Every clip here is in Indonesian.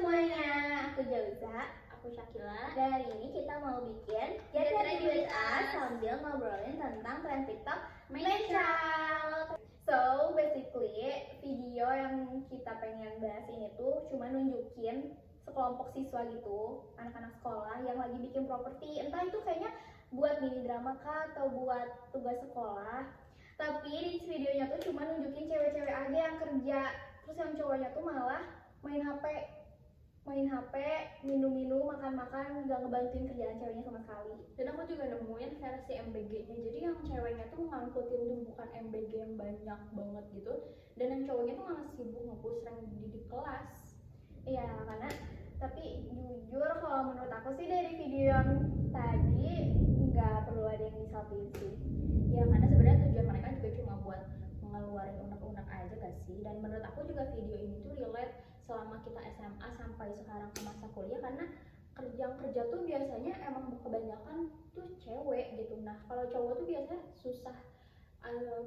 semuanya, aku Jauza. Aku Syakila. Dan hari ini kita mau bikin Get Ready With Us sambil ngobrolin tentang tren TikTok mental. So basically video yang kita pengen bahas ini tuh cuma nunjukin sekelompok siswa gitu, anak-anak sekolah yang lagi bikin properti, entah itu kayaknya buat mini drama kah atau buat tugas sekolah. Tapi di videonya tuh cuma nunjukin cewek-cewek aja yang kerja, terus yang cowoknya tuh malah main HP, minum-minum, makan-makan, gak ngebantuin kerjaan ceweknya sama sekali. Dan aku juga nemuin versi MBG-nya. Jadi yang ceweknya tuh ngangkutin tumpukan MBG yang banyak banget gitu, dan yang cowoknya tuh malah sibuk nge-push rank di kelas. Iya, karena tapi jujur kalau menurut aku sih dari video yang tadi nggak perlu ada yang disaltin sih. Ya karena sebenarnya tujuan mereka juga cuma buat ngeluarin unek-unek aja gak sih. Dan menurut aku juga video ini tuh relate selama kita SMA sampai sekarang ke masa kuliah, karena kerja tuh biasanya emang kebanyakan tuh cewek gitu. Nah kalau cowok tuh biasanya susah,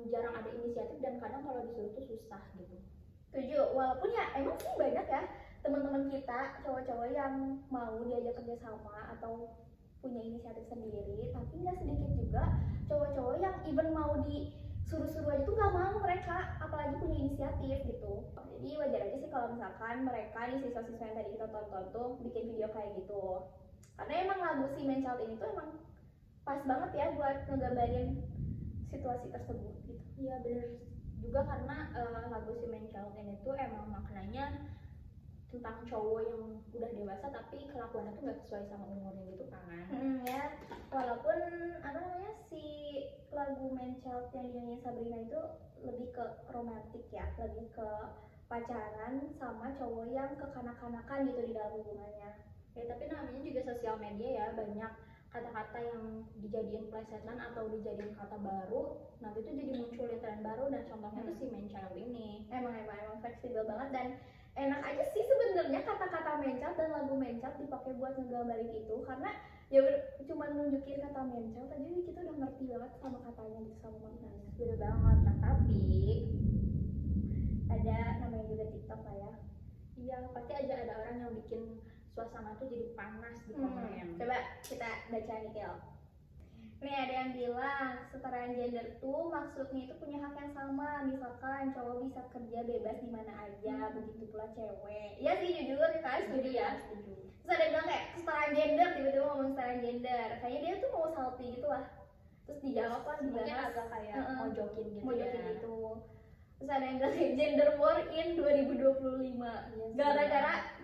jarang ada inisiatif, dan kadang kalau disuruh tuh susah gitu. Setuju, walaupun ya emang sih banyak ya teman-teman kita cowok-cowok yang mau diajak kerja sama atau punya inisiatif sendiri, tapi nggak sedikit juga cowok-cowok yang even mau disuruh-suruh aja tuh nggak mau mereka, apalagi punya inisiatif gitu. Jadi wajar aja sih kalau misalkan mereka nih siswa-siswa yang tadi kita tonton tuh bikin video kayak gitu, karena emang lagu si Man Child ini tuh emang pas banget ya buat ngegambarin situasi tersebut gitu. Iya bener juga, karena lagu si Man Child ini tuh emang maknanya tentang cowok yang udah dewasa tapi kelakuannya tuh nggak sesuai sama umurnya gitu kan. Ya, walaupun apa namanya si lagu Man Child yang dinyanyiin Sabrina itu lebih ke romantis ya, lebih ke pacaran sama cowok yang kekanak-kanakan gitu di dalam hubungannya. Ya tapi namanya juga sosial media ya, banyak kata-kata yang dijadiin plesetan atau dijadiin kata baru, nanti tuh jadi munculin tren baru, dan contohnya tuh si Man Child ini. Emang fleksibel banget dan enak aja sih sebenarnya kata-kata Man Child dan lagu Man Child dipakai buat ngegambarin itu, karena ya cuma nunjukin kata Man Child aja kita udah ngerti banget sama katanya gitu, sama maknanya. Beda banget. Nah tapi ada namanya juga TikTok lah ya. Iya pasti aja ada orang yang bikin suasana tuh jadi panas di komen. Coba kita baca nih Kel. Nih ada yang bilang kesetaraan gender tuh maksudnya itu punya hak yang sama, misalkan cowok bisa kerja bebas di mana aja, begitu pula cewek. Iya sih jujur kan, setuju ya. Terus ada yang bilang kayak kesetaraan gender, tiba-tiba ngomong kesetaraan gender, kayaknya dia tuh mau salty gitu lah. Terus dijawab kan mungkin agak kayak mojokin gitu. Mojokin gitu. Terus ada yang bilang gender war in 2025.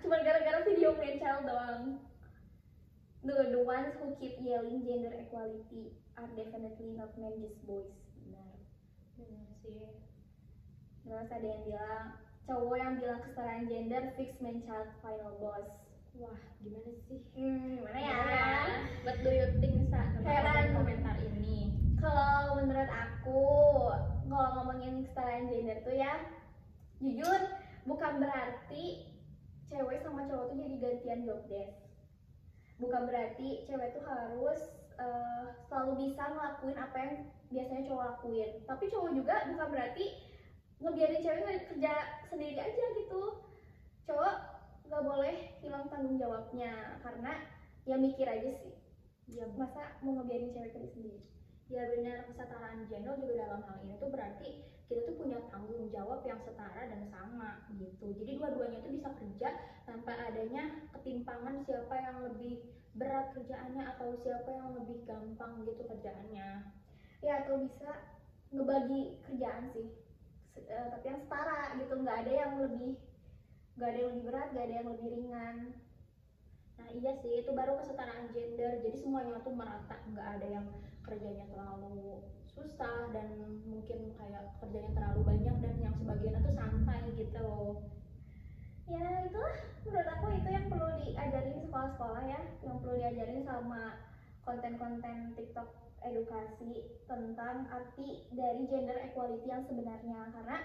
Cuma gara-gara video Man Child doang. The ones who keep yelling gender equality are definitely not men, just boys. Benar sih. Terus ada yang bilang cowok yang bilang kesetaraan gender fix Man Child final boss. Wah gimana sih? Gimana ya? What do you think Heran komentar ini? Kalau menurut aku, kalau ngomongin kesetaraan gender tuh ya, jujur bukan berarti cewek sama cowok tuh jadi gantian job desk. Bukan berarti cewek tuh harus selalu bisa ngelakuin apa yang biasanya cowok lakuin. Tapi cowok juga bukan berarti ngebiarin cewek kerja sendiri aja gitu. Cowok gak boleh hilang tanggung jawabnya, karena ya mikir aja sih. Ya masa mau ngebiarin cewek kerja sendiri? Ya benar, kesetaraan gender juga dalam hal ini tuh berarti kita tuh punya tanggung jawab yang setara dan sama gitu. Jadi dua-duanya tuh bisa kerja tanpa adanya ketimpangan siapa yang lebih berat kerjaannya atau siapa yang lebih gampang gitu kerjaannya. Ya atau bisa ngebagi kerjaan sih, tapi yang setara gitu, nggak ada yang lebih berat, nggak ada yang lebih ringan. Nah iya sih, itu baru kesetaraan gender. Jadi semuanya tuh merata, nggak ada yang kerjanya terlalu susah dan mungkin kayak kerjanya terlalu banyak, dan yang sebagiannya tuh santai gitu. Ya itulah menurut aku itu yang perlu diajarin di sekolah-sekolah ya, yang perlu diajarin sama konten-konten TikTok edukasi tentang arti dari gender equality yang sebenarnya. Karena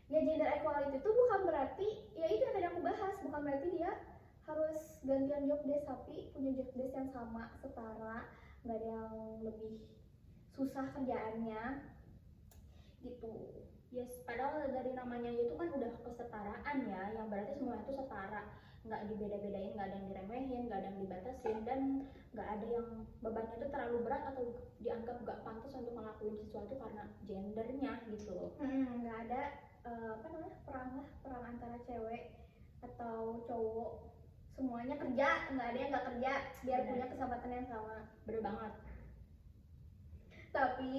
ya gender equality itu bukan berarti ya itu yang tadi aku bahas, bukan berarti dia harus gantian job desk, tapi punya job desk yang sama, setara, nggak ada yang lebih susah kerjaannya gitu. Yes, padahal dari namanya itu kan udah kesetaraan ya, yang berarti semuanya itu setara. nggak dibeda-bedain, nggak ada yang diremehin, nggak ada yang dibatasin, dan nggak ada yang bebannya itu terlalu berat atau dianggap nggak pantas untuk ngelakuin sesuatu karena gendernya gitu. Nggak ada perang antara cewek atau cowok, semuanya kerja, nggak ada yang nggak kerja biar Benar. punya kesempatan yang sama. Bener banget. Tapi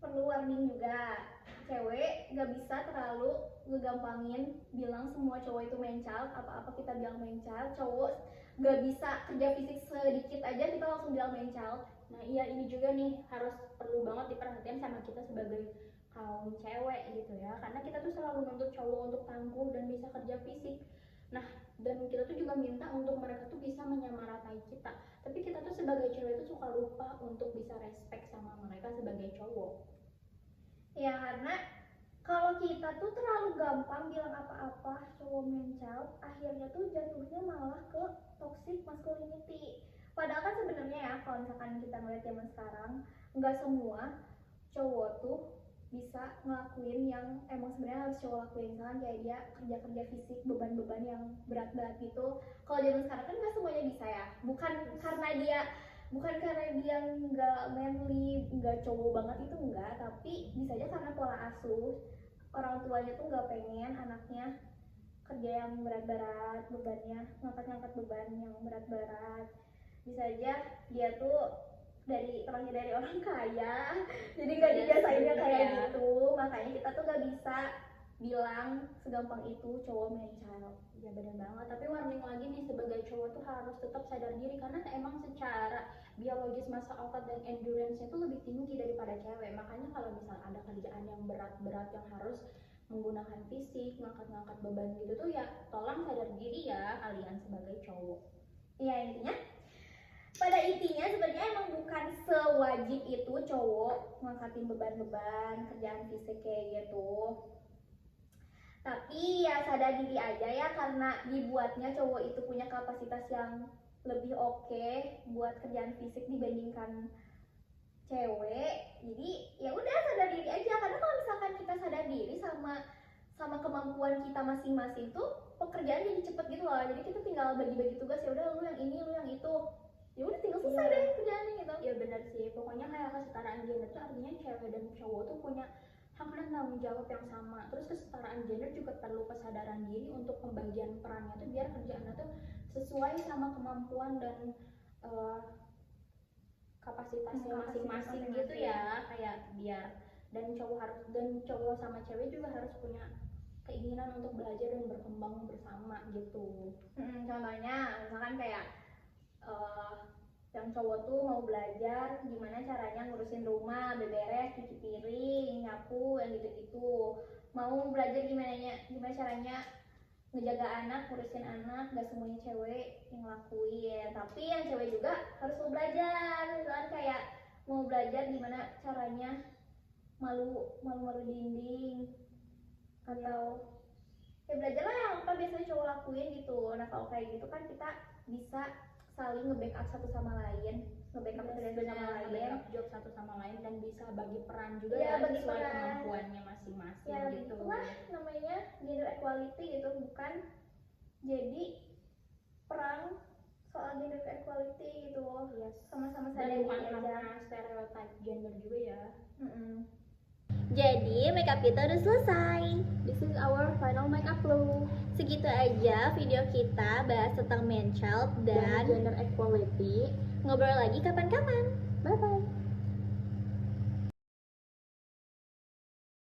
perlu warning juga, cewek nggak bisa terlalu ngegampangin bilang semua cowok itu main child, apa-apa kita bilang main child. Cowok nggak bisa kerja fisik sedikit aja kita langsung bilang main child. Nah iya, ini juga nih harus perlu banget diperhatikan sama kita sebagai kaum cewek gitu ya, karena kita tuh selalu nuntut cowok untuk tangguh dan bisa kerja fisik. Nah, dan kita tuh juga minta untuk mereka tuh bisa menyamaratai kita, tapi kita tuh sebagai cewek tuh suka lupa untuk bisa respect sama mereka sebagai cowok. Ya karena kalau kita tuh terlalu gampang bilang apa-apa cowok main child, akhirnya tuh jatuhnya malah ke toxic masculinity. Padahal kan sebenarnya ya, kalau misalkan kita ngeliat zaman sekarang, nggak semua cowok tuh bisa ngelakuin yang emang sebenarnya harus cowok lakuin. Misalkan kayak dia kerja-kerja fisik, beban-beban yang berat-berat gitu. Kalau zaman sekarang kan nggak semuanya bisa ya. Bukan karena dia nggak manly, nggak cowok banget, itu enggak, tapi bisa aja karena pola asuh. Orang tuanya tuh nggak pengen anaknya kerja yang berat-berat, bebannya ngangkat-ngangkat beban yang berat-berat. Bisa aja dia tuh terlahir dari orang kaya, jadi nggak dibiasainnya kayak gitu. Makanya kita tuh nggak bisa bilang segampang itu cowok main child. Ya benar banget, tapi warning lagi nih, sebagai cowok tuh harus tetap sadar diri, karena emang secara biologis masa otot dan endurance-nya tuh lebih tinggi daripada cewek. Makanya kalau misal ada kerjaan yang berat-berat yang harus menggunakan fisik, ngangkat-ngangkat beban gitu tuh ya tolong sadar diri ya kalian sebagai cowok. Iya, pada intinya sebenarnya emang bukan sewajib itu cowok ngangkatin beban-beban kerjaan fisik kayak gitu. Tapi ya sadar diri aja ya, karena dibuatnya cowok itu punya kapasitas yang lebih oke buat kerjaan fisik dibandingkan cewek. Jadi ya udah sadar diri aja, karena kalau misalkan kita sadar diri sama kemampuan kita masing-masing tuh pekerjaan jadi cepet gitu loh. Jadi kita tinggal bagi-bagi tugas, ya udah lu yang ini, lu yang itu. Ya udah tinggal selesai deh kerjaannya gitu. Ya benar sih, pokoknya kayak kesetaraan gender tuh artinya cewek dan cowok tuh punya hak dan tanggung jawab yang sama. Terus kesetaraan gender juga perlu kesadaran diri untuk pembagian perannya tuh biar kerjaannya tuh sesuai sama kemampuan dan kapasitasnya masing-masing gitu ya, kayak biar dan cowok sama cewek juga harus punya keinginan untuk belajar dan berkembang bersama gitu. Contohnya misalkan kayak yang cowok tuh mau belajar gimana caranya ngurusin rumah, beberes, cuci piring, nyapu, yang gitu-gitu. Mau belajar gimana caranya ngejaga anak, ngurusin anak. Gak semuanya cewek yang ngelakuin, tapi yang cewek juga harus mau belajar. Misalkan kayak mau belajar gimana caranya malu dinding, atau ya belajarlah yang apa biasanya cowok lakuin gitu. Nah kalau kayak gitu kan kita bisa saling nge-backup satu sama lain, nge-backup job satu sama lain, dan bisa bagi peran juga ya, bagi sesuai peran kemampuannya masing-masing ya, gitu. Itulah namanya gender equality gitu, bukan jadi perang soal gender equality gitu. Yes. Sama-sama Dan sadar bukan aja. karena stereotype gender juga ya. Jadi makeup kita udah selesai. This is our final makeup look. Segitu aja video kita bahas tentang man child dan gender equality. Ngobrol lagi kapan-kapan. Bye bye.